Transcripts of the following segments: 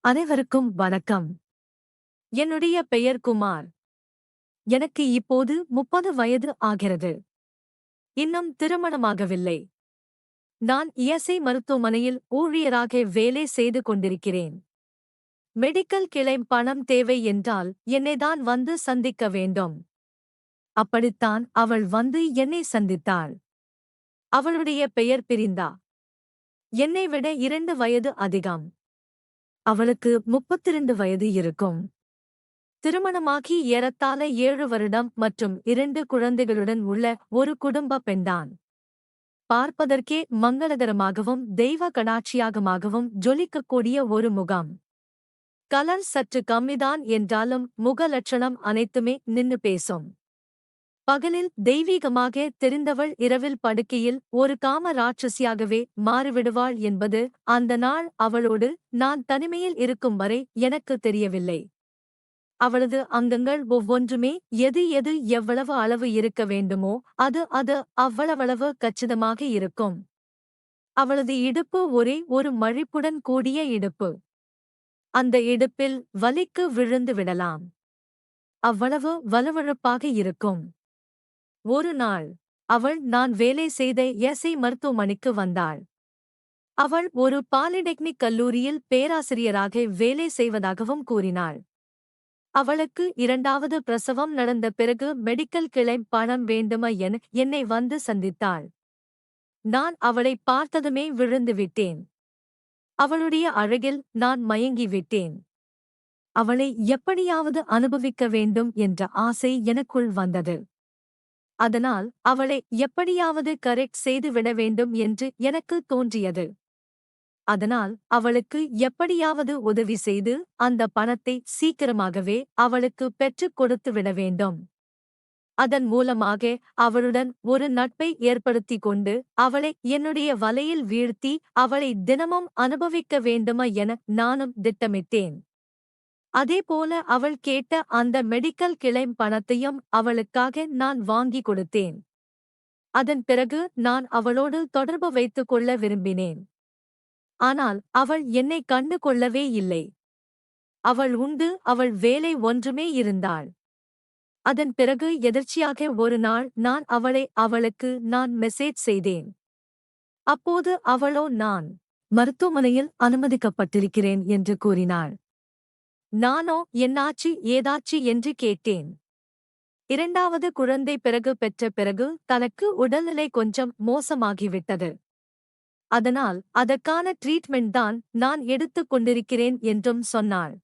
அனைவருக்கும் வணக்கம். என்னுடைய பெயர் குமார். எனக்கு இப்போது 30 வயது ஆகிறது. இன்னும் திருமணமாகவில்லை. நான் இஎஸ்ஐ மருத்துவமனையில் ஊழியராக வேலை செய்து கொண்டிருக்கிறேன். மெடிக்கல் கிளைம் பணம் தேவை என்றால் என்னைதான் வந்து சந்திக்க வேண்டும். அப்படித்தான் அவள் வந்து என்னை சந்தித்தாள். அவளுடைய பெயர் பிரிந்தா. என்னை விட 2 வயது அதிகம். அவளுக்கு 32 வயது இருக்கும். திருமணமாகி ஏறத்தாழ 7 வருடம் மற்றும் 2 குழந்தைகளுடன் உள்ள ஒரு குடும்ப பெண்தான். பார்ப்பதற்கே மங்களகரமாகவும் தெய்வ கடாட்சியாகமாகவும் ஜொலிக்கக்கூடிய ஒரு முகம். கலர் சற்று கம்மிதான் என்றாலும் முக லட்சணம் அனைத்துமே நின்னு பேசும். பகலில் தெய்வீகமாக தெரிந்தவள் இரவில் படுக்கையில் ஒரு காம ராட்சசியாகவே மாறிவிடுவாள் என்பது அந்த நாள் அவளோடு நான் தனிமையில் இருக்கும் வரை எனக்கு தெரியவில்லை. அவளது அங்கங்கள் ஒவ்வொன்றுமே எது எது எவ்வளவு அளவு இருக்க வேண்டுமோ அது அவ்வளவளவு கச்சிதமாக இருக்கும். அவளது இடுப்பு ஒரே ஒரு மழிப்புடன் கூடிய இடுப்பு. அந்த இடுப்பில் வலிக்கு விழுந்து விடலாம். அவ்வளவு வலுவழுப்பாக இருக்கும். ஒரு நாள் அவள் நான் வேலை செய்த எஸ்ஐ மருத்துவமனைக்கு வந்தாள். அவள் ஒரு பாலிடெக்னிக் கல்லூரியில் பேராசிரியராக வேலை செய்வதாகவும் கூறினாள். அவளுக்கு 2வது பிரசவம் நடந்த பிறகு மெடிக்கல் கிளைம் பணம் வேண்டுமா என என்னை வந்து சந்தித்தாள். நான் அவளை பார்த்ததுமே விழுந்து விட்டேன். அவளுடைய அழகில் நான் மயங்கி விட்டேன். அவளை எப்படியாவது அனுபவிக்க வேண்டும் என்ற ஆசை எனக்குள் வந்தது. அதனால் அவளை எப்படியாவது கரெக்ட் செய்து விட வேண்டும் என்று எனக்கு தோன்றியது. அதனால் அவளுக்கு எப்படியாவது உதவி செய்து அந்த பணத்தை சீக்கிரமாகவே அவளுக்கு பெற்றுக் கொடுத்து விட வேண்டும். அதன் மூலமாக அவளுடன் ஒரு நட்பை ஏற்படுத்திக் கொண்டு அவளை என்னுடைய வலையில் வீழ்த்தி அவளை தினமும் அனுபவிக்க வேண்டுமா என நானும் திட்டமிட்டேன். அதேபோல அவள் கேட்ட அந்த மெடிக்கல் கிளைம் பணத்தையும் அவளுக்காக நான் வாங்கி கொடுத்தேன். அதன் பிறகு நான் அவளோடு தொடர்பு வைத்துக் கொள்ள விரும்பினேன். ஆனால் அவள் என்னை கண்டு கொள்ளவே இல்லை. அவள் உண்டு அவள் வேலை ஒன்றுமே இருந்தாள். அதன் பிறகு எதர்ச்சியாக ஒரு நாள் நான் அவளுக்கு மெசேஜ் செய்தேன். அப்போது அவளோ நான் மருத்துவமனையில் அனுமதிக்கப்பட்டிருக்கிறேன் என்று கூறினாள். நானோ என்னாச்சு ஏதாச்சு என்று கேட்டேன். 2வது குழந்தை பிறகு பெற்ற பிறகு தனக்கு உடல்நிலை கொஞ்சம் மோசமாகிவிட்டது. அதனால் அதற்கான ட்ரீட்மெண்ட் தான் நான் எடுத்துக் கொண்டிருக்கிறேன் என்றும் சொன்னாள்.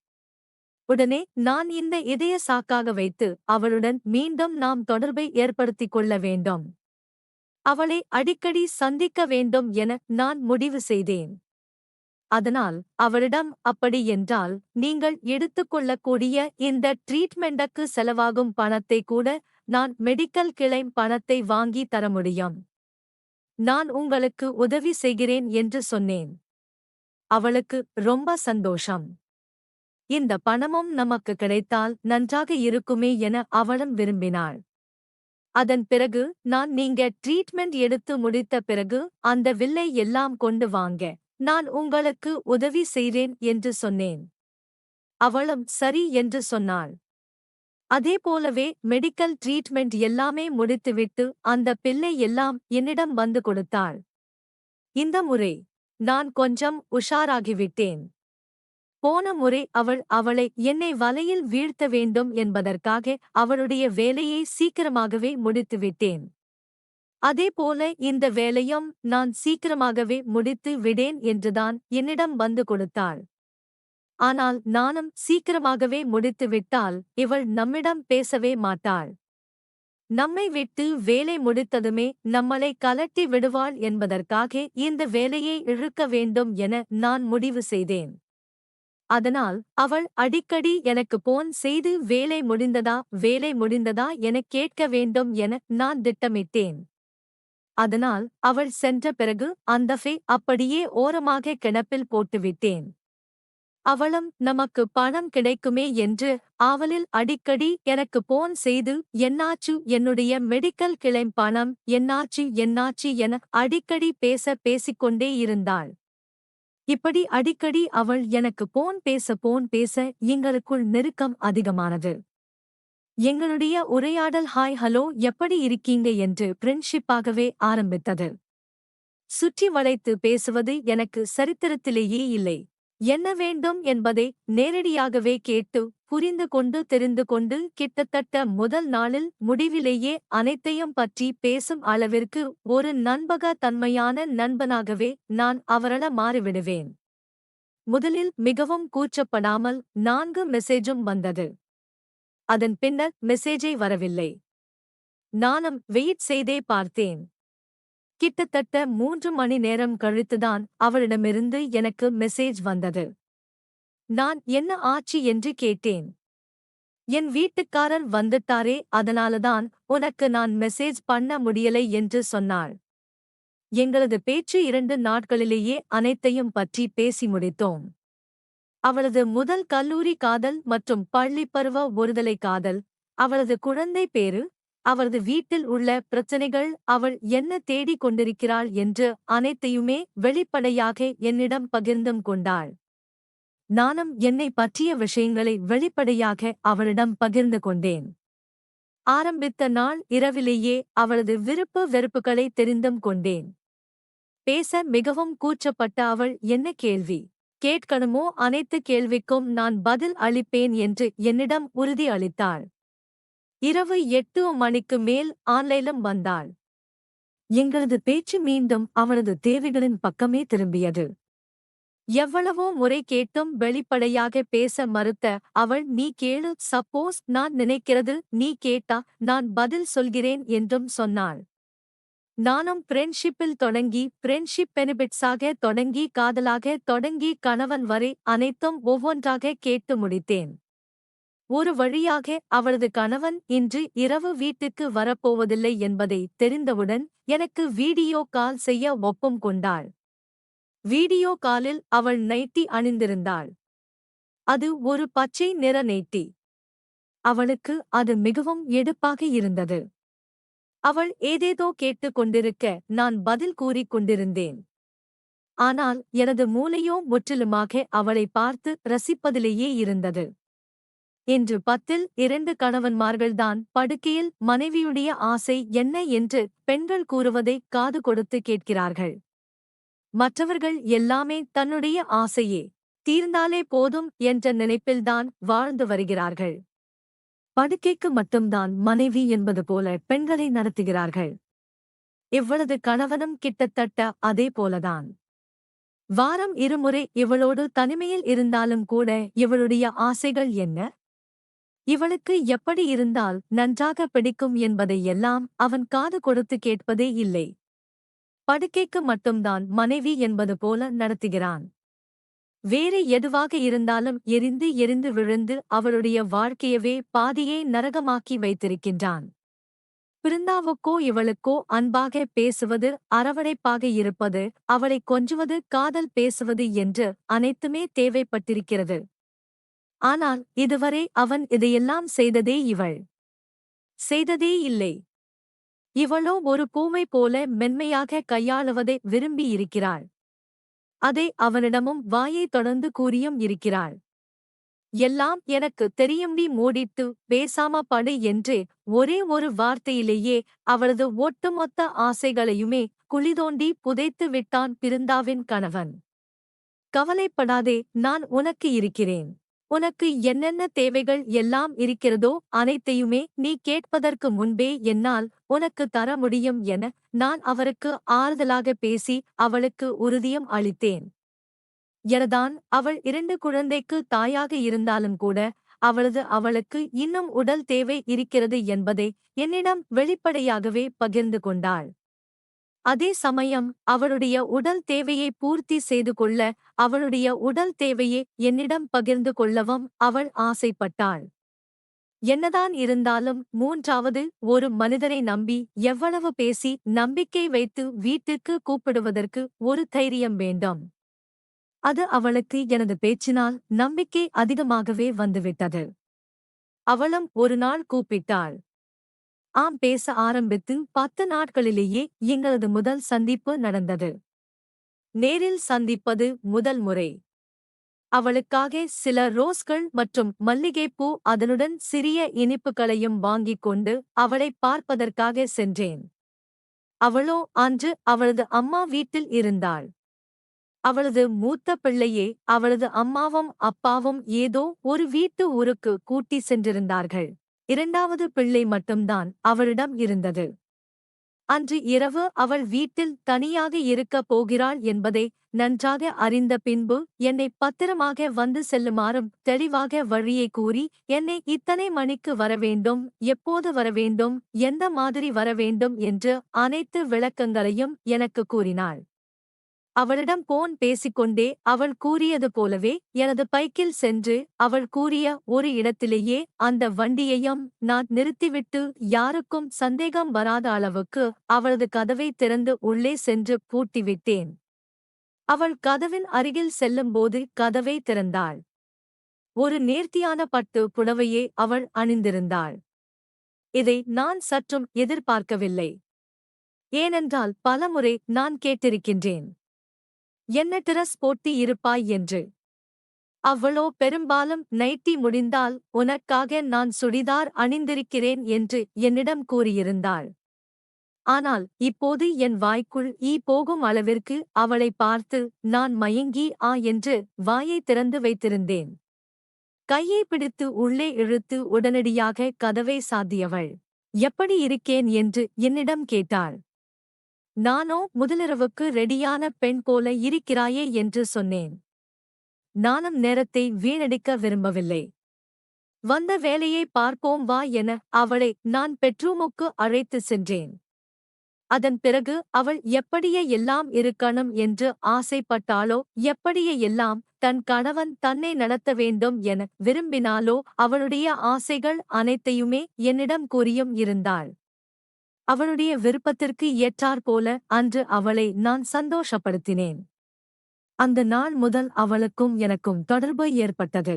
உடனே நான் இந்த இதய சாக்காக வைத்து அவளுடன் மீண்டும் நாம் தொடர்பை ஏற்படுத்திக் கொள்ள வேண்டும். அவளை அடிக்கடி சந்திக்க வேண்டும் என நான் முடிவு செய்தேன். அதனால் அவளிடம் அப்படி என்றால் நீங்கள் எடுத்துக்கொள்ளக்கூடிய இந்த ட்ரீட்மெண்ட்டுக்கு செலவாகும் பணத்தை கூட நான் மெடிக்கல் கிளைம் பணத்தை வாங்கி தர முடியும். நான் உங்களுக்கு உதவி செய்கிறேன் என்று சொன்னேன். அவளுக்கு ரொம்ப சந்தோஷம். இந்த பணமும் நமக்கு கிடைத்தால் நன்றாக இருக்குமே என அவளும் விரும்பினாள். அதன் பிறகு நீங்க ட்ரீட்மெண்ட் எடுத்து முடித்த பிறகு அந்த வில்லை எல்லாம் கொண்டு வாங்க, நான் உங்களுக்கு உதவி செய்றேன் என்று சொன்னேன். அவளும் சரி என்று சொன்னாள். அதேபோலவே மெடிக்கல் ட்ரீட்மெண்ட் எல்லாமே முடித்துவிட்டு அந்த பில்லை எல்லாம் என்னிடம் வந்து கொடுத்தாள். இந்த முறை நான் கொஞ்சம் உஷாராகிவிட்டேன். போன முறை அவளை என்னை வலையில் வீழ்த்த வேண்டும் என்பதற்காக அவளுடைய வேலையை சீக்கிரமாகவே முடித்துவிட்டேன். அதேபோல இந்த வேலையும் நான் சீக்கிரமாகவே முடித்து விடேன் என்றுதான் என்னிடம் வந்து கொடுத்தாள். ஆனால் நானும் சீக்கிரமாகவே முடித்துவிட்டால் இவள் நம்மிடம் பேசவே மாட்டாள். நம்மை விட்டு வேலை முடித்ததுமே நம்மளை கலட்டி விடுவாள் என்பதற்காக இந்த வேலையை இழுக்க வேண்டும் என நான் முடிவு செய்தேன். அதனால் அவள் அடிக்கடி எனக்கு போன் செய்து வேலை முடிந்ததா எனக் கேட்க வேண்டும் என நான் திட்டமிட்டேன். அதனால் அவள் சென்ற பிறகு அந்த அப்படியே ஓரமாக கிடப்பில் போட்டுவிட்டேன். அவளும் நமக்கு பணம் கிடைக்குமே என்று ஆவலில் அடிக்கடி எனக்கு போன் செய்து என்னாச்சு என்னுடைய மெடிக்கல் கிளைம் பணம் என்னாச்சு என அடிக்கடி பேசிக்கொண்டே இருந்தாள். இப்படி அடிக்கடி அவள் எனக்கு போன் பேச எங்களுக்குள் நெருக்கம் அதிகமானது. எங்களுடைய உரையாடல் ஹாய் ஹலோ எப்படி இருக்கீங்க என்று ஃப்ரெண்ட்ஷிப்பாகவே ஆரம்பித்தது. சுற்றி வளைத்து பேசுவது எனக்கு சரித்திரத்திலேயே இல்லை. என்ன வேண்டும் என்பதை நேரடியாகவே கேட்டு புரிந்து கொண்டு தெரிந்து கொண்டு கிட்டத்தட்ட முதல் நாளில் முடிவிலேயே அனைத்தையும் பற்றி பேசும் அளவிற்கு ஒரு நண்பக தன்மையான நண்பனாகவே நான் அவரள மாறிவிடுவேன். முதலில் மிகவும் கூச்சப்படாமல் 4 மெசேஜும் வந்தது. அதன் பின்னர் மெசேஜே வரவில்லை. நானும் வெயிட் செய்தே பார்த்தேன். கிட்டத்தட்ட 3 மணி நேரம் கழித்துதான் அவளிடமிருந்து எனக்கு மெசேஜ் வந்தது. நான் என்ன ஆச்சு என்று கேட்டேன். என் வீட்டுக்காரர் வந்துட்டாரே அதனாலதான் உனக்கு நான் மெசேஜ் பண்ண முடியலை என்று சொன்னாள். எங்களது பேச்சு 2 நாட்களிலேயே அனைத்தையும் பற்றி பேசி முடித்தோம். அவளது முதல் கல்லூரி காதல் மற்றும் பள்ளிப்பருவ ஒருதலை காதல், அவளது குழந்தை பேறு, அவளது வீட்டில் உள்ள பிரச்சனைகள், அவள் என்ன தேடிக் கொண்டிருக்கிறாள் என்று அனைத்தையுமே வெளிப்படையாக என்னிடம் பகிர்ந்தும் கொண்டாள். நானும் என்னை பற்றிய விஷயங்களை வெளிப்படையாக அவளிடம் பகிர்ந்து கொண்டேன். ஆரம்பித்த நாள் இரவிலேயே அவளது விருப்பு வெறுப்புகளை தெரிந்தும் கொண்டேன். பேச மிகவும் கூச்சப்பட்ட அவள் என்ன கேள்வி கேட்கணுமோ அனைத்து கேள்விக்கும் நான் பதில் அளிப்பேன் என்று என்னிடம் உறுதி அளித்தாள். இரவு 8 மணிக்கு மேல் ஆன்லைனிலும் வந்தாள். எங்களது பேச்சு மீண்டும் அவளது தேவைகளின் பக்கமே திரும்பியது. எவ்வளவோ முறை கேட்டும் வெளிப்படையாக பேச மறுத்த அவள் நீ கேளு, சப்போஸ் நான் நினைக்கிறது நீ கேட்டா நான் பதில் சொல்கிறேன் என்றும் சொன்னாள். நானும் ஃப்ரெண்ட்ஷிப்பில் தொடங்கி ஃப்ரெண்ட்ஷிப் பெனிபிட்ஸாக தொடங்கி காதலாக தொடங்கி கணவன் வரை அனைத்தும் ஒவ்வொன்றாக கேட்டு முடித்தேன். ஒரு வழியாக அவளது கணவன் இன்று இரவு வீட்டுக்கு வரப்போவதில்லை என்பதை தெரிந்தவுடன் எனக்கு வீடியோ கால் செய்ய ஒப்பம் கொண்டாள். வீடியோ காலில் அவள் நைட்டி அணிந்திருந்தாள். அது ஒரு பச்சை நிற நைட்டி. அவளுக்கு அது மிகவும் எடுப்பாக இருந்தது. அவள் ஏதேதோ கேட்டுக் கொண்டிருக்க நான் பதில் கூறிக் கொண்டிருந்தேன். ஆனால் எனது மூளையோ முற்றிலுமாக அவளை பார்த்து ரசிப்பதிலேயே இருந்தது. இன்று 10ல் 2 கணவன்மார்கள்தான் படுக்கையில் மனைவியுடைய ஆசை என்ன என்று பெண்கள் கூறுவதை காது கொடுத்து கேட்கிறார்கள். மற்றவர்கள் எல்லாமே தன்னுடைய ஆசையே தீர்ந்தாலே போதும் என்ற நினைப்பில்தான் வாழ்ந்து வருகிறார்கள். படுக்கைக்கு மட்டும்தான் மனைவி என்பது போல பெண்களை நடத்துகிறார்கள். இவளது கணவனும் கிட்டத்தட்ட அதே போலதான். வாரம் 2 முறை இவளோடு தனிமையில் இருந்தாலும் கூட இவளுடைய ஆசைகள் என்ன, இவளுக்கு எப்படி இருந்தால் நன்றாக பிடிக்கும் என்பதை எல்லாம் அவன் காது கொடுத்து கேட்பதே இல்லை. படுக்கைக்கு மட்டும்தான் மனைவி என்பது போல நடத்துகிறான். வேறு எதுவாக இருந்தாலும் எரிந்து எரிந்து விழுந்து அவளுடைய வாழ்க்கையவே பாதியே நரகமாக்கி வைத்திருக்கின்றான். பிருந்தாவுக்கோ இவளுக்கோ அன்பாக பேசுவது, அரவணைப்பாக இருப்பது, அவளை கொஞ்சுவது, காதல் பேசுவது என்று அனைத்துமே தேவைப்பட்டிருக்கிறது. ஆனால் இதுவரை அவன் இதையெல்லாம் செய்ததே இவள் செய்ததே இல்லை. இவளோ ஒரு பூமை போல மென்மையாக கையாளுவதை விரும்பி இருக்கிறாள். அதை அவனிடமும் வாயை தொடர்ந்து கூறியும் இருக்கிறாள். எல்லாம் எனக்கு தெரியும், நீ மூடிட்டு பேசாம படு என்று ஒரே ஒரு வார்த்தையிலேயே அவளது ஒட்டுமொத்த ஆசைகளையுமே குழிதோண்டி புதைத்து விட்டான் பிருந்தாவின் கணவன். கவலைப்படாதே, நான் உனக்கு இருக்கிறேன். உனக்கு என்னென்ன தேவைகள் எல்லாம் இருக்கிறதோ அனைத்தையுமே நீ கேட்பதற்கு முன்பே என்னால் உனக்கு தர முடியும் என நான் அவருக்கு ஆறுதலாக பேசி அவளுக்கு உறுதியும் அளித்தேன். எனதான் அவள் 2 குழந்தைக்கு தாயாக இருந்தாலும் கூட அவளுக்கு இன்னும் உடல் தேவை இருக்கிறது என்பதை என்னிடம் வெளிப்படையாகவே பகிர்ந்து கொண்டாள். அதே சமயம் அவளுடைய உடல் தேவையை பூர்த்தி செய்து கொள்ள அவளுடைய உடல் தேவையை என்னிடம் பகிர்ந்து கொள்ளவும் அவள் ஆசைப்பட்டாள். என்னதான் இருந்தாலும் 3வது ஒரு மனிதனை நம்பி எவ்வளவு பேசி நம்பிக்கை வைத்து வீட்டுக்கு கூப்பிடுவதற்கு ஒரு தைரியம் வேண்டும். அது அவளுக்கு எனது பேச்சினால் நம்பிக்கை அதிகமாகவே வந்துவிட்டது. அவளும் ஒரு நாள் கூப்பிட்டாள். ஆம், பேச ஆரம்பித்து 10 நாட்களிலேயே எங்களது முதல் சந்திப்பு நடந்தது. நேரில் சந்திப்பது முதல் முறை. அவளுக்காக சில ரோஸ்கள் மற்றும் மல்லிகைப்பூ அதனுடன் சிறிய இனிப்புகளையும் வாங்கிக் கொண்டு அவளைப் பார்ப்பதற்காக சென்றேன். அவளோ அன்று அவளது அம்மா வீட்டில் இருந்தாள். அவளது மூத்த பிள்ளையே அவளது அம்மாவும் அப்பாவும் ஏதோ ஒரு வீட்டு ஊருக்கு கூட்டி சென்றிருந்தார்கள். இரண்டாவது பிள்ளை மட்டும்தான் அவளிடம் இருந்தது. அன்று இரவு அவள் வீட்டில் தனியாக இருக்கப் போகிறாள் என்பதை நன்றாக அறிந்த பின்பு என்னை பத்திரமாக வந்து செல்லுமாறும் தெளிவாக வழியை கூறி என்னை இத்தனை மணிக்கு வரவேண்டும், எப்போது வரவேண்டும், எந்த மாதிரி வரவேண்டும் என்று அனைத்து விளக்கங்களையும் எனக்கு கூறினாள். அவளிடம் போன் பேசிக்கொண்டே அவள் கூறியது போலவே எனது பைக்கில் சென்று அவள் கூறிய ஒரு இடத்திலேயே அந்த வண்டியையும் நான் நிறுத்திவிட்டு யாருக்கும் சந்தேகம் வராத அளவுக்கு அவளது கதவை திறந்து உள்ளே சென்று பூட்டிவிட்டேன். அவள் கதவின் அருகில் செல்லும்போது கதவை திறந்தாள். ஒரு நேர்த்தியான பட்டு புடவையே அவள் அணிந்திருந்தாள். இதை நான் சற்றும் எதிர்பார்க்கவில்லை. ஏனென்றால் பலமுறை நான் கேட்டிருக்கின்றேன், என்ன டிரஸ் போட்டி இருப்பாய் என்று. அவளோ பெரும்பாலும் நைட்டி முடிந்தால் உனக்காக நான் சுடிதார் அணிந்திருக்கிறேன் என்று என்னிடம் கூறியிருந்தாள். ஆனால் இப்போது என் வாய்க்குள் ஈ போகும் அளவிற்கு அவளை பார்த்து நான் மயங்கி என்று வாயை திறந்து வைத்திருந்தேன். கையை பிடித்து உள்ளே இழுத்து உடனடியாக கதவை சாத்தியவள், எப்படி இருக்கேன் என்று என்னிடம் கேட்டாள். நானோ முதலிரவுக்கு ரெடியான பெண் போல இருக்கிறாயே என்று சொன்னேன். நானும் நேரத்தை வீணடிக்க விரும்பவில்லை. வந்த வேலையை பார்ப்போம் வா என அவளை நான் பெட்ரூமுக்கு அழைத்து சென்றேன். அதன் பிறகு அவள் எப்படியே எல்லாம் இருக்கணும் என்று ஆசைப்பட்டாளோ, எப்படியே எல்லாம் தன் கணவன் தன்னை நடத்த வேண்டும் என விரும்பினாளோ அவளுடைய ஆசைகள் அனைத்தையுமே என்னிடம் கூறியும் இருந்தாள். அவளுடைய விருப்பத்திற்கு ஏற்றாற்போல அன்று அவளை நான் சந்தோஷப்படுத்தினேன். அந்த நாள் முதல் அவளுக்கும் எனக்கும் தொடர்பு ஏற்பட்டது.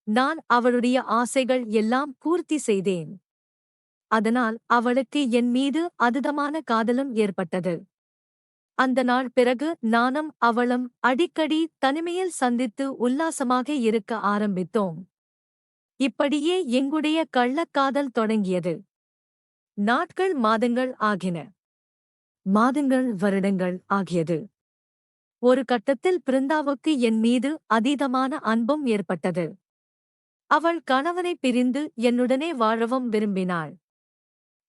நான் அவளுடைய ஆசைகள் எல்லாம் பூர்த்தி செய்தேன். அதனால் அவளுக்கு என் மீது அதீதமான காதலும் ஏற்பட்டது. அந்த நாள் பிறகு நானும் அவளும் அடிக்கடி தனிமையில் சந்தித்து உல்லாசமாக இருக்க ஆரம்பித்தோம். இப்படியே எங்குடைய கள்ளக்காதல் தொடங்கியது. நாட்கள் மாதங்கள் ஆகின. மாதங்கள் வருடங்கள் ஆகியது. ஒரு கட்டத்தில் பிருந்தாவுக்கு என் மீது அதீதமான அன்பும் ஏற்பட்டது. அவள் கணவனை பிரிந்து என்னுடனே வாழவும் விரும்பினாள்.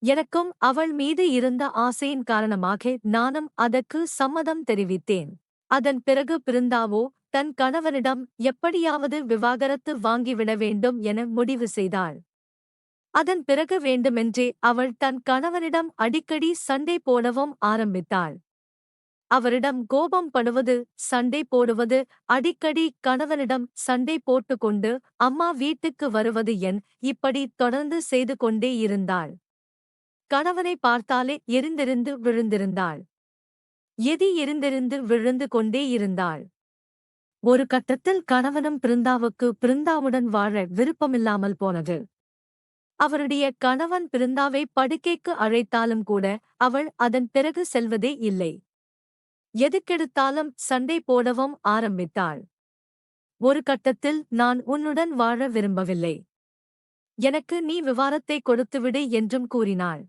எனக்கும் அவள் மீது இருந்த ஆசையின் காரணமாக நானும் அதற்கு சம்மதம் தெரிவித்தேன். அதன் பிறகு பிருந்தாவோ தன் கணவனிடம் எப்படியாவது விவாகரத்து வாங்கிவிட வேண்டும் என முடிவு செய்தாள். அதன் பிறகு வேண்டுமென்றே அவள் தன் கணவனிடம் அடிக்கடி சண்டை போடவும் ஆரம்பித்தாள். அவரிடம் கோபம் படுவது, சண்டை போடுவது, அடிக்கடி கணவனிடம் சண்டை போட்டுக்கொண்டு அம்மா வீட்டுக்கு வருவது இப்படி தொடர்ந்து செய்து கொண்டே இருந்தாள். கணவனை பார்த்தாலே எரிந்தெரிந்து விழுந்திருந்தாள். எரிந்தெரிந்து விழுந்து கொண்டே இருந்தாள். ஒரு கட்டத்தில் கணவனும் பிருந்தாவுடன் வாழ விருப்பமில்லாமல் போனது. அவருடைய கணவன் பிருந்தாவை படுக்கைக்கு அழைத்தாலும் கூட அவள் அதன் பிறகு செல்வதே இல்லை. எதுக்கெடுத்தாலும் சண்டை போடவும் ஆரம்பித்தாள். ஒரு கட்டத்தில் நான் உன்னுடன் வாழ விரும்பவில்லை, எனக்கு நீ விவாகரத்தை கொடுத்துவிடு என்றும் கூறினாள்.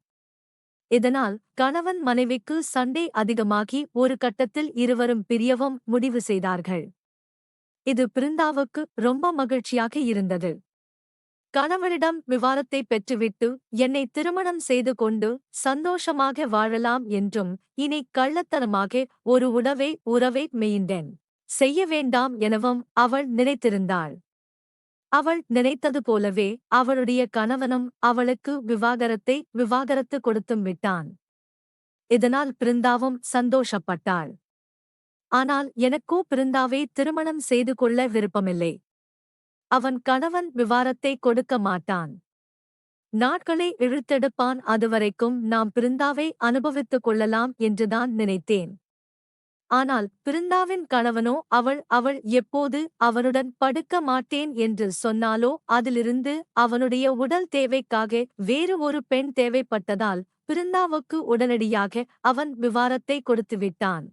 இதனால் கணவன் மனைவிக்கு சண்டை அதிகமாகி ஒரு கட்டத்தில் இருவரும் பிரியவும் முடிவு செய்தார்கள். இது பிருந்தாவுக்கு ரொம்ப மகிழ்ச்சியாக இருந்தது. கணவனிடம் விவாகரத்தை பெற்றுவிட்டு என்னை திருமணம் செய்து கொண்டு சந்தோஷமாக வாழலாம் என்றும் இனி கள்ளத்தனமாக ஒரு உறவை மெயின்டைன் செய்ய வேண்டாம் எனவும் அவள் நினைத்திருந்தாள். அவள் நினைத்தது போலவே அவளுடைய கணவனும் அவளுக்கு விவாகரத்து கொடுத்தும் விட்டான். இதனால் பிருந்தாவும் சந்தோஷப்பட்டாள். ஆனால் எனக்கோ பிருந்தாவை திருமணம் செய்து கொள்ள விருப்பமில்லை. அவன் கணவன் விவாகரத்தை கொடுக்க மாட்டான். நாட்களை இழுத்தெடுப்பான். அதுவரைக்கும் நாம் பிருந்தாவை அனுபவித்துக் கொள்ளலாம் என்றுதான் நினைத்தேன். ஆனால் பிருந்தாவின் கணவனோ அவள் எப்போது அவனுடன் படுக்க மாட்டேன் என்று சொன்னாலோ அதிலிருந்து அவனுடைய உடல் தேவைக்காக வேறு ஒரு பெண் தேவைப்பட்டதால் பிருந்தாவுக்கு உடனடியாக அவன் விவாகரத்தை கொடுத்துவிட்டான்.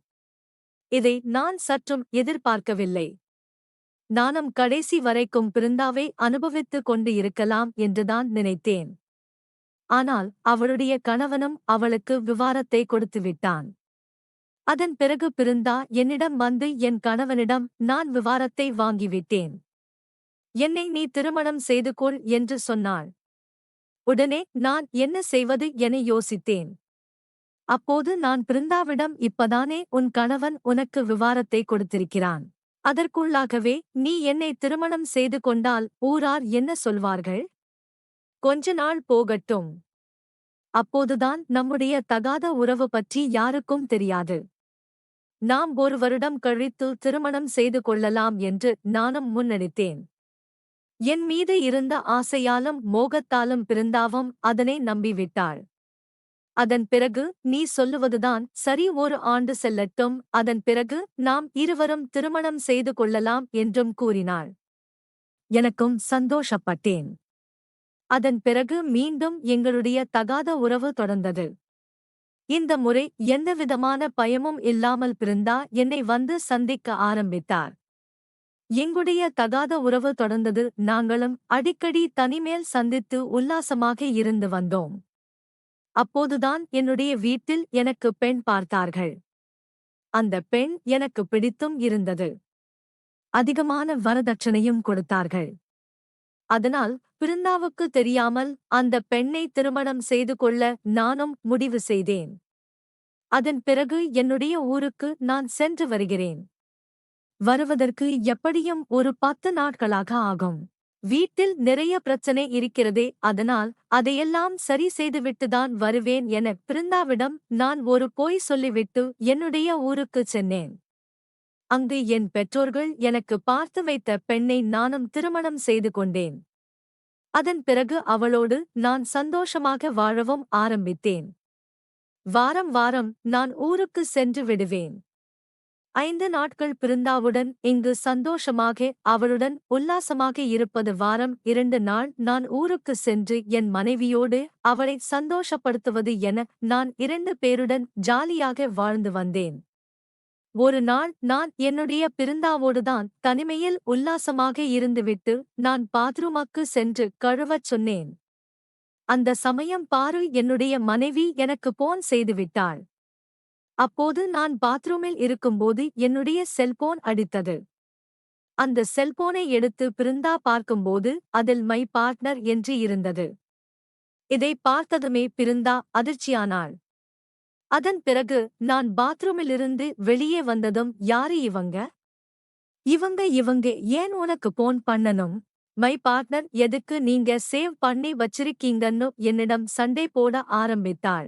இதை நான் சற்றும் எதிர்பார்க்கவில்லை. நானும் கடைசி வரைக்கும் பிருந்தாவை அனுபவித்துக் கொண்டு இருக்கலாம் என்றுதான் நினைத்தேன். ஆனால் அவளுடைய கணவனும் அவளுக்கு விவாகரத்தை கொடுத்துவிட்டான். அதன் பிறகு பிருந்தா என்னிடம் வந்து என் கணவனிடம் நான் விவாகரத்தை வாங்கிவிட்டேன். என்னை நீ திருமணம் செய்து கொள் என்று சொன்னாள். உடனே நான் என்ன செய்வது என யோசித்தேன். அப்போது நான் பிருந்தாவிடம் இப்பதானே உன் கணவன் உனக்கு விவாகரத்தை கொடுத்திருக்கிறான். அதற்குள்ளாகவே நீ என்னை திருமணம் செய்து கொண்டால் ஊரார் என்ன சொல்வார்கள்? கொஞ்ச நாள் போகட்டும். அப்போதுதான் நம்முடைய தகாத உறவு பற்றி யாருக்கும் தெரியாது. நாம் ஒரு வருடம் கழித்து திருமணம் செய்து கொள்ளலாம் என்று நானும் முன்னெடுத்தேன். என் மீது இருந்த ஆசையாலும் மோகத்தாலும் பிருந்தாவும் அதனை நம்பிவிட்டாள். அதன் பிறகு நீ சொல்லுவதுதான் சரி, ஒரு ஆண்டு செல்லட்டும், அதன் பிறகு நாம் இருவரும் திருமணம் செய்து கொள்ளலாம் என்றும் கூறினாள். எனக்கும் சந்தோஷப்பட்டேன். அதன் பிறகு மீண்டும் எங்களுடைய தகாத உறவு தொடர்ந்தது. இந்த முறை எந்தவிதமான பயமும் இல்லாமல் பிருந்தா என்னை வந்து சந்திக்க ஆரம்பித்தார். எங்களுடைய தகாத உறவு தொடர்ந்தது. நாங்களும் அடிக்கடி தனிமேல் சந்தித்து உல்லாசமாக இருந்து வந்தோம். அப்போதுதான் என்னுடைய வீட்டில் எனக்கு பெண் பார்த்தார்கள். அந்த பெண் எனக்கு பிடித்தும் இருந்தது. அதிகமான வரதட்சணையும் கொடுத்தார்கள். அதனால் பிருந்தாவுக்கு தெரியாமல் அந்த பெண்ணை திருமணம் செய்து கொள்ள நானும் முடிவு செய்தேன். அதன் பிறகு என்னுடைய ஊருக்கு நான் சென்று வருகிறேன். வருவதற்கு எப்படியும் ஒரு 10 நாட்களாக ஆகும். வீட்டில் நிறைய பிரச்சனை இருக்கிறதே, அதனால் அதையெல்லாம் சரி செய்துவிட்டுதான் வருவேன் என பிருந்தாவிடம் நான் ஒரு பொய் சொல்லிவிட்டு என்னுடைய ஊருக்குச் சென்றேன். அங்கு என் பெற்றோர்கள் எனக்கு பார்த்து வைத்த பெண்ணை நானும் திருமணம் செய்து கொண்டேன். அதன் பிறகு அவளோடு நான் சந்தோஷமாக வாழவும் ஆரம்பித்தேன். வாரம் வாரம் நான் ஊருக்கு சென்று விடுவேன். 5 நாட்கள் பிருந்தாவுடன் இங்கு சந்தோஷமாக அவளுடன் உல்லாசமாக இருப்பது. வாரம் 2 நாள் நான் ஊருக்கு சென்று என் மனைவியோடு அவளை சந்தோஷப்படுத்துவது என நான் 2 பேருடன் ஜாலியாக வாழ்ந்து வந்தேன். ஒரு நாள் நான் என்னுடைய பிருந்தாவோடுதான் தனிமையில் உல்லாசமாக இருந்துவிட்டு நான் பாத்ரூமுக்கு சென்று கழுவச் சொன்னேன். அந்த சமயம் பாரு, என்னுடைய மனைவி எனக்கு போன் செய்துவிட்டாள். அப்போது நான் பாத்ரூமில் இருக்கும்போது என்னுடைய செல்போன் அடித்தது. அந்த செல்போனை எடுத்து பிருந்தா பார்க்கும்போது அதில் மை பார்ட்னர் என்று இருந்தது. இதை பார்த்ததுமே பிருந்தா அதிர்ச்சியானாள். அதன் பிறகு நான் பாத்ரூமிலிருந்து வெளியே வந்ததும், யாரு இவங்க? இவங்க ஏன் உனக்கு போன் பண்ணணும்? மை பார்ட்னர் எதுக்கு நீங்க சேவ் பண்ணி வச்சிருக்கீங்கன்னு என்னிடம் சண்டை போட ஆரம்பித்தாள்.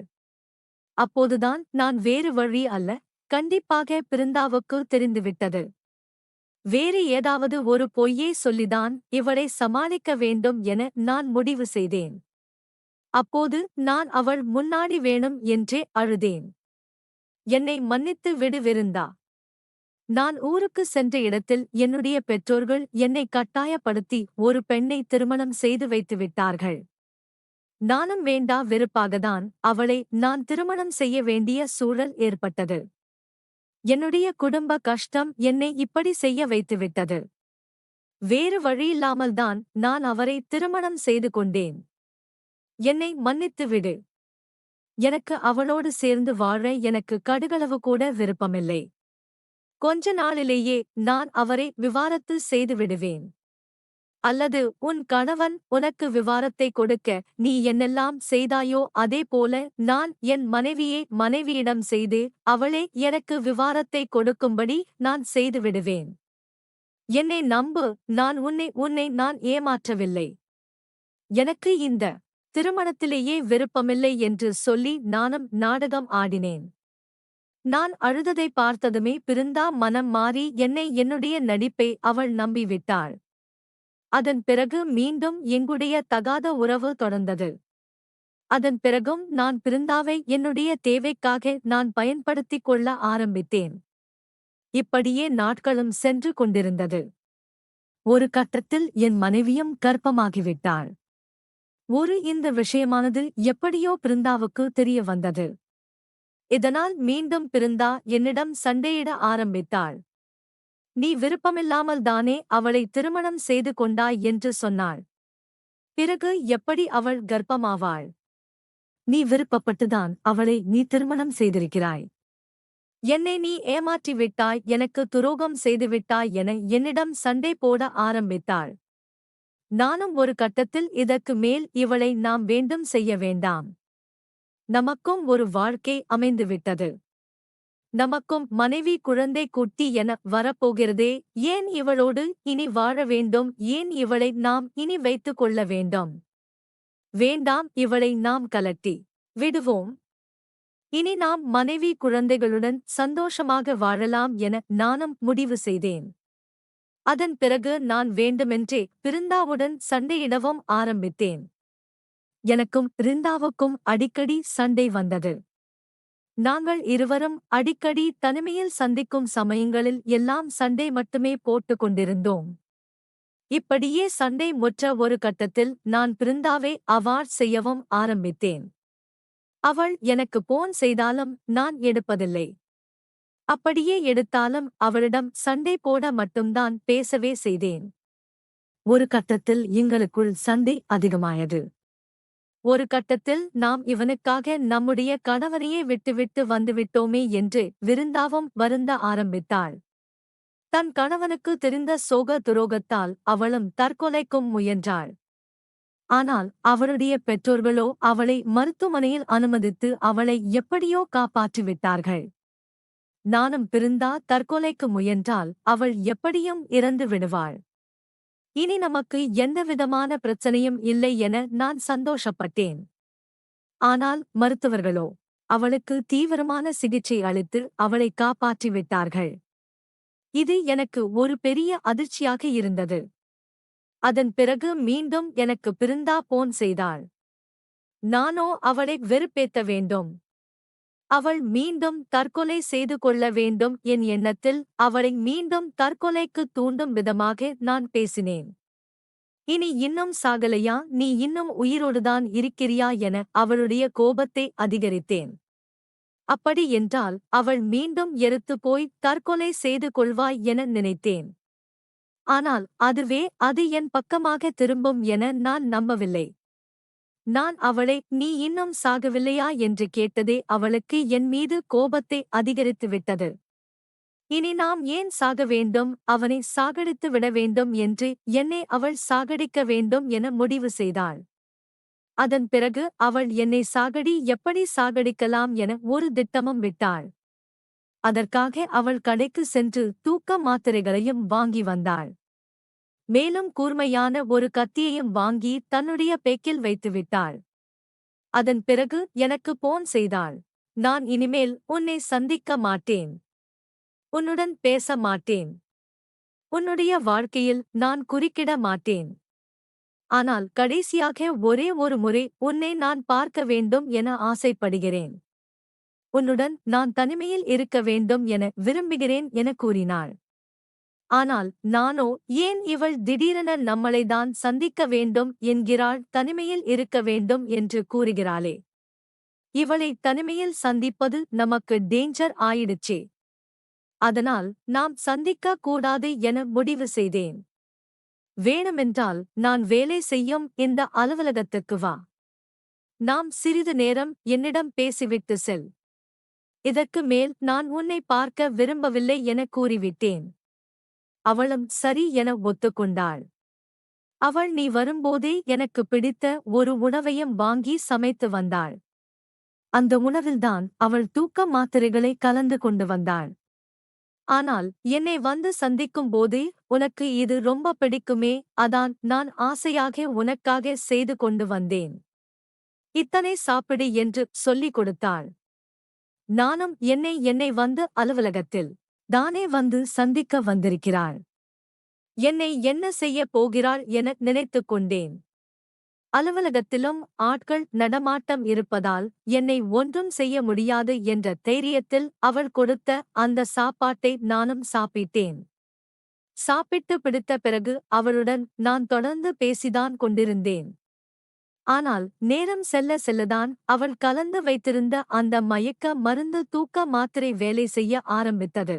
அப்போதுதான் நான் வேறு வழி அல்ல, கண்டிப்பாக பிருந்தாவுக்கு தெரிந்துவிட்டது. வேறு ஏதாவது ஒரு பொய்யை சொல்லிதான் இவளை சமாளிக்க வேண்டும் என நான் முடிவு செய்தேன். அப்போது நான் அவள் முன்னாடி வேணும் என்றே அழுதேன். என்னை மன்னித்து விடு விருந்தா. நான் ஊருக்கு சென்ற இடத்தில் என்னுடைய பெற்றோர்கள் என்னை கட்டாயப்படுத்தி ஒரு பெண்ணை திருமணம் செய்து வைத்துவிட்டார்கள். நானும் வேண்டா வெறுப்பாகத்தான் அவளை நான் திருமணம் செய்ய வேண்டிய சூழல் ஏற்பட்டது. என்னுடைய குடும்ப கஷ்டம் என்னை இப்படி செய்ய வைத்துவிட்டது. வேறு வழியில்லாமல்தான் நான் அவரை திருமணம் செய்து கொண்டேன். என்னை மன்னித்து விடு. எனக்கு அவளோடு சேர்ந்து வாழ எனக்கு கடுகளவு கூட விருப்பமில்லை. கொஞ்ச நாளிலேயே நான் அவரை விவாகரத்து செய்து விடுவேன். அல்லது உன் கணவன் உனக்கு விவாகரத்தை கொடுக்க நீ என்னெல்லாம் செய்தாயோ அதே போல நான் என் மனைவியிடம் செய்து அவளே எனக்கு விவாகரத்தை கொடுக்கும்படி நான் செய்து விடுவேன். என்னை நம்பு, நான் உன்னை நான் ஏமாற்றவில்லை. எனக்கு இந்த திருமணத்திலேயே விருப்பமில்லை என்று சொல்லி நானும் நாடகம் ஆடினேன். நான் அழுததை பார்த்ததுமே பிருந்தா மனம் மாறி என்னுடைய நடிப்பை அவள் நம்பிவிட்டாள். அதன் பிறகு மீண்டும் எங்களுடைய தகாத உறவு தொடர்ந்தது. அதன் பிறகும் நான் பிருந்தாவை என்னுடைய தேவைக்காக நான் பயன்படுத்திக் கொள்ள ஆரம்பித்தேன். இப்படியே நாட்களும் சென்று கொண்டிருந்தது. ஒரு கட்டத்தில் என் மனைவியும் கர்ப்பமாகிவிட்டாள். இந்த விஷயமானது எப்படியோ பிருந்தாவுக்கு தெரிய வந்தது. இதனால் மீண்டும் பிருந்தா என்னிடம் சண்டையிட ஆரம்பித்தாள். நீ விருப்பமில்லாமல் தானே அவளை திருமணம் செய்து கொண்டாய் என்று சொன்னாள். பிறகு எப்படி அவள் கர்ப்பமாவாள்? நீ விருப்பப்பட்டுதான் அவளை நீ திருமணம் செய்திருக்கிறாய். என்னை நீ ஏமாற்றி விட்டாய், எனக்கு துரோகம் செய்துவிட்டாய் என என்னிடம் சண்டை போட ஆரம்பித்தாள். நானும் ஒரு கட்டத்தில் இதற்கு மேல் இவளை நாம் வேண்டும் செய்ய வேண்டாம். நமக்கும் ஒரு வாழ்க்கை அமைந்துவிட்டது. நமக்கும் மனைவி குழந்தை குட்டி என வரப்போகிறதே, ஏன் இவளோடு இனி வாழ வேண்டும், ஏன் இவளை நாம் இனி வைத்துக் கொள்ள வேண்டும்? வேண்டாம், இவளை நாம் கலட்டி விடுவோம். இனி நாம் மனைவி குழந்தைகளுடன் சந்தோஷமாக வாழலாம் என நானும் முடிவு செய்தேன். அதன் பிறகு நான் வேண்டுமென்றே பிருந்தாவுடன் சண்டையிடவும் ஆரம்பித்தேன். எனக்கும் பிருந்தாவுக்கும் அடிக்கடி சண்டை வந்தது. நாங்கள் இருவரும் அடிக்கடி தனிமையில் சந்திக்கும் சமயங்களில் எல்லாம் சண்டை மட்டுமே போட்டுக் கொண்டிருந்தோம். இப்படியே சண்டை முற்ற ஒரு கட்டத்தில் நான் பிருந்தாவை அவாய்ட் செய்யவும் ஆரம்பித்தேன். அவள் எனக்கு போன் செய்தாலும் நான் எடுப்பதில்லை. அப்படியே எடுத்தாலும் அவளிடம் சண்டை போட மட்டும்தான் பேசவே செய்தேன். ஒரு கட்டத்தில் எங்களுக்குள் சண்டை அதிகமாயது. ஒரு கட்டத்தில் நாம் இவனுக்காக நம்முடைய கணவனையே விட்டுவிட்டு வந்துவிட்டோமே என்று விருந்தாவும் வருந்த ஆரம்பித்தாள். தன் கணவனுக்கு தெரிந்த சோக துரோகத்தால் அவளும் தற்கொலைக்கும் முயன்றாள். ஆனால் அவளுடைய பெற்றோர்களோ அவளை மருத்துவமனையில் அனுமதித்து அவளை எப்படியோ காப்பாற்றிவிட்டார்கள். நானும் பிருந்தா தற்கொலைக்கு முயன்றால் அவள் எப்படியும் இறந்து விடுவாள். இனி நமக்கு எந்தவிதமான பிரச்சனையும் இல்லை என நான் சந்தோஷப்பட்டேன். ஆனால் மருத்துவர்களோ அவளுக்கு தீவிரமான சிகிச்சை அளித்து அவளை காப்பாற்றிவிட்டார்கள். இது எனக்கு ஒரு பெரிய அதிர்ச்சியாக இருந்தது. அதன் பிறகு மீண்டும் எனக்கு பிருந்தா போன் செய்தாள். நானோ அவளை வெறுப்பேத்த வேண்டும். அவள் மீண்டும் தற்கொலை செய்து கொள்ள வேண்டும் என் எண்ணத்தில் அவளை மீண்டும் தற்கொலைக்கு தூண்டும் விதமாக நான் பேசினேன். இனி இன்னும் சாகலையா, நீ இன்னும் உயிரோடுதான் இருக்கிறியா என அவளுடைய கோபத்தை அதிகரித்தேன். அப்படி என்றால் அவள் மீண்டும் எருத்துப் போய் தற்கொலை செய்து கொள்வாய் என நினைத்தேன். ஆனால் அதுவே அது என் பக்கமாக திரும்பும் என நான் நம்பவில்லை. நான் அவளை நீ இன்னும் சாகவில்லையா என்று கேட்டதே அவளுக்கு என் மீது கோபத்தை அதிகரித்துவிட்டது. இனி நாம் ஏன் சாக வேண்டும், அவனை சாகடித்து விட வேண்டும் என்று என்னை அவள் சாகடிக்க வேண்டும் என முடிவு செய்தாள். அதன் பிறகு அவள் என்னை எப்படி சாகடிக்கலாம் என ஒரு திட்டமும் விட்டாள். அதற்காக அவள் கடைக்கு சென்று தூக்க மாத்திரைகளையும் வாங்கி வந்தாள். மேலும் கூர்மையான ஒரு கத்தியையும் வாங்கி தன்னுடைய பேக்கில் வைத்துவிட்டாள். அதன் பிறகு எனக்கு போன் செய்தாள். நான் இனிமேல் உன்னை சந்திக்க மாட்டேன். உன்னுடன் பேச மாட்டேன். உன்னுடைய வாழ்க்கையில் நான் குறுக்கிட மாட்டேன். ஆனால் கடைசியாக ஒரே ஒரு முறை உன்னை நான் பார்க்க வேண்டும் என ஆசைப்படுகிறேன். உன்னுடன் நான் தனிமையில் இருக்க வேண்டும் என விரும்புகிறேன் என கூறினாள். ஆனால் நானோ ஏன் இவள் திடீரென நம்மளைதான் சந்திக்க வேண்டும் என்கிறாள், தனிமையில் இருக்க வேண்டும் என்று கூறுகிறாளே. இவளை தனிமையில் சந்திப்பது நமக்கு டேஞ்சர் ஆயிடுச்சே. அதனால் நாம் சந்திக்க கூடாது என முடிவு செய்தேன். வேணுமென்றால் நான் வேலை செய்யும் இந்த அலுவலகத்துக்கு வா. நாம் சிறிது நேரம் என்னிடம் பேசிவிட்டு செல். இதற்கு மேல் நான் உன்னை பார்க்க விரும்பவில்லை என கூறிவிட்டேன். அவளும் சரி என ஒத்துக்கொண்டாள். அவள் நீ வரும்போதே எனக்கு பிடித்த ஒரு உணவையும் வாங்கி சமைத்து வந்தாள். அந்த உணவில்தான் அவள் தூக்க மாத்திரைகளை கலந்து கொண்டு வந்தாள். ஆனால் என்னை வந்து சந்திக்கும் போதே உனக்கு இது ரொம்ப பிடிக்குமே, அதான் நான் ஆசையாக உனக்காக செய்து கொண்டு வந்தேன். இத்தனை சாப்பிடு என்று சொல்லிக் கொடுத்தாள். நானும் என்னை வந்து அலுவலகத்தில் தானே வந்து சந்திக்க வந்திருக்கிறாள். என்னை என்ன செய்ய போகிறாள் என நினைத்துக் கொண்டேன். அலுவலகத்திலும் ஆட்கள் நடமாட்டம் இருப்பதால் என்னை ஒன்றும் செய்ய முடியாது என்ற தைரியத்தில் அவள் கொடுத்த அந்த சாப்பாட்டை நானும் சாப்பிட்டேன். சாப்பிட்டு பிடித்த பிறகு அவளுடன் நான் தொடர்ந்து பேசிதான் கொண்டிருந்தேன். ஆனால் நேரம் செல்ல செல்லதான் அவள் கலந்து வைத்திருந்த அந்த மயக்க மருந்து தூக்க மாத்திரை வேலை செய்ய ஆரம்பித்தது.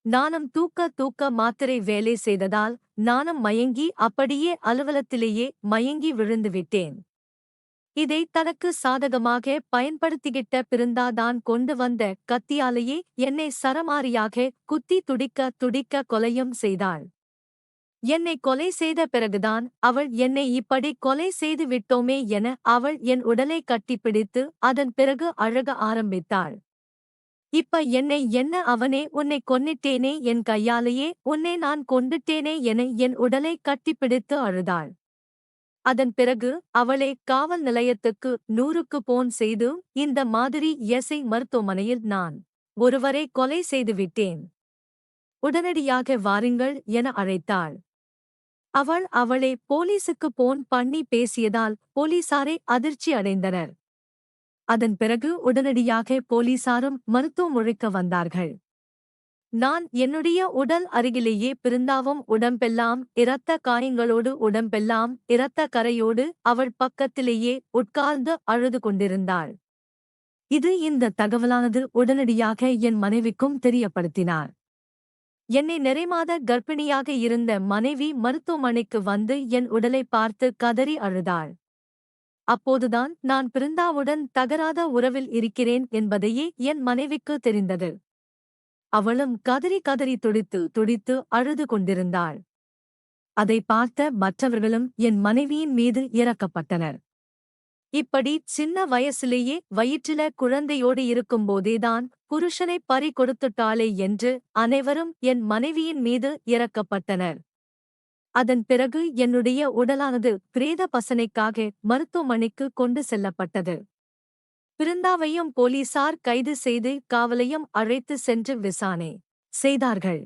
நானும் தூக்க மாத்திரை வேலை செய்ததால் நானும் மயங்கி அப்படியே அலுவலத்திலேயே மயங்கி விழுந்துவிட்டேன். இதை தனக்கு சாதகமாக பயன்படுத்திக்கிட்ட பிருந்தாதான் கொண்டு வந்த கத்தியாலேயே என்னை சரமாரியாக குத்தி துடிக்க துடிக்க கொலையும் செய்தாள். என்னை கொலை செய்த பிறகுதான் அவள் என்னை இப்படி கொலை செய்து விட்டோமே என அவள் என் உடலை கட்டிப்பிடித்து அதன் பிறகு அழக ஆரம்பித்தாள். இப்ப என்னை என்ன அவனே உன்னை கொன்னிட்டேனே, என் கையாலேயே உன்னை நான் கொண்டுட்டேனே என என் உடலை கட்டிப்பிடித்து அழுதாள். அதன் பிறகு அவளை காவல் நிலையத்துக்கு 100க்கு போன் செய்து இந்த மாதிரி எஸ்ஐ மருத்துவமனையில் நான் ஒருவரை கொலை செய்துவிட்டேன், உடனடியாக வாருங்கள் என அழைத்தாள். அவளை போலீசுக்கு போன் பண்ணி பேசியதால் போலீசாரை அதிர்ச்சி அடைந்தனர். அதன் பிறகு உடனடியாக போலீசாரும் மருத்துவமனைக்கு வந்தார்கள். நான் என்னுடைய உடல் அருகிலேயே பிருந்தாவும் உடம்பெல்லாம் இரத்த காயங்களோடு உடம்பெல்லாம் இரத்த கரையோடு அவள் பக்கத்திலேயே உட்கார்ந்து அழுது கொண்டிருந்தாள். இந்த தகவலானது உடனடியாக என் மனைவிக்கும் தெரியப்படுத்தினார். என்னை நிறைமாத கர்ப்பிணியாக இருந்த மனைவி மருத்துவமனைக்கு வந்து என் உடலை பார்த்து கதறி அழுதாள். அப்போதுதான் நான் பிருந்தாவுடன் தகராத உறவில் இருக்கிறேன் என்பதையே என் மனைவிக்கு தெரிந்தது. அவளும் கதறி கதறி துடித்து துடித்து அழுது கொண்டிருந்தாள். அதை பார்த்த மற்றவர்களும் என் மனைவியின் மீது இரக்கப்பட்டனர். இப்படி சின்ன வயசிலேயே வயிற்றில குழந்தையோடு இருக்கும்போதேதான் புருஷனை பறி கொடுத்துட்டாளே என்று அனைவரும் என் மனைவியின் மீது இரக்கப்பட்டனர். அதன் பிறகு என்னுடைய உடலானது பிரேத பசனைக்காக மருத்துவமனைக்கு கொண்டு செல்லப்பட்டது. பிருந்தாவையும் போலீசார் கைது செய்து காவலையும் அழைத்து சென்று விசாரணை செய்தார்கள்.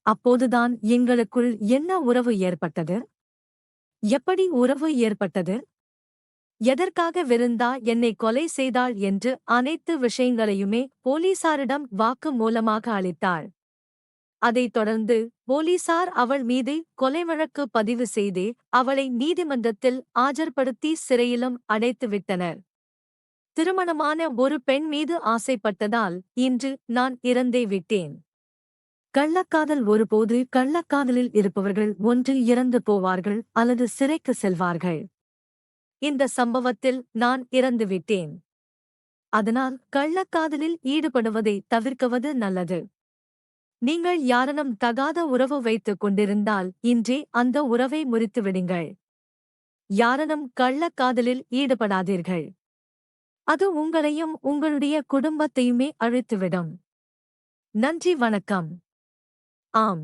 அப்போதுதான் எங்களுக்குள் என்ன உறவு ஏற்பட்டது, எப்படி உறவு ஏற்பட்டது, எதற்காக விருந்தா என்னை கொலை செய்தாள் என்று அனைத்து விஷயங்களையுமே போலீசாரிடம் வாக்கு மூலமாக அளித்தாள். அதைத் தொடர்ந்து போலீசார் அவள் மீது கொலை வழக்கு பதிவு செய்து அவளை நீதிமன்றத்தில் ஆஜர்படுத்தி சிறையிலும் அடைத்துவிட்டனர். திருமணமான ஒரு பெண் மீது ஆசைப்பட்டதால் இன்று நான் இறந்தே விட்டேன். கள்ளக்காதல் ஒருபோது கள்ளக்காதலில் இருப்பவர்கள் ஒன்று இறந்து போவார்கள் அல்லது சிறைக்கு செல்வார்கள். இந்த சம்பவத்தில் நான் இறந்துவிட்டேன். அதனால் கள்ளக்காதலில் ஈடுபடுவதை தவிர்க்குவது நல்லது. நீங்கள் யாரனும் தகாத உறவு வைத்துக் கொண்டிருந்தால் இன்றே அந்த உறவை முறித்துவிடுங்கள். யாரனும் கள்ளக்காதலில் ஈடுபடாதீர்கள். அது உங்களையும் உங்களுடைய குடும்பத்தையுமே அழித்துவிடும். நன்றி, வணக்கம். ஆம்.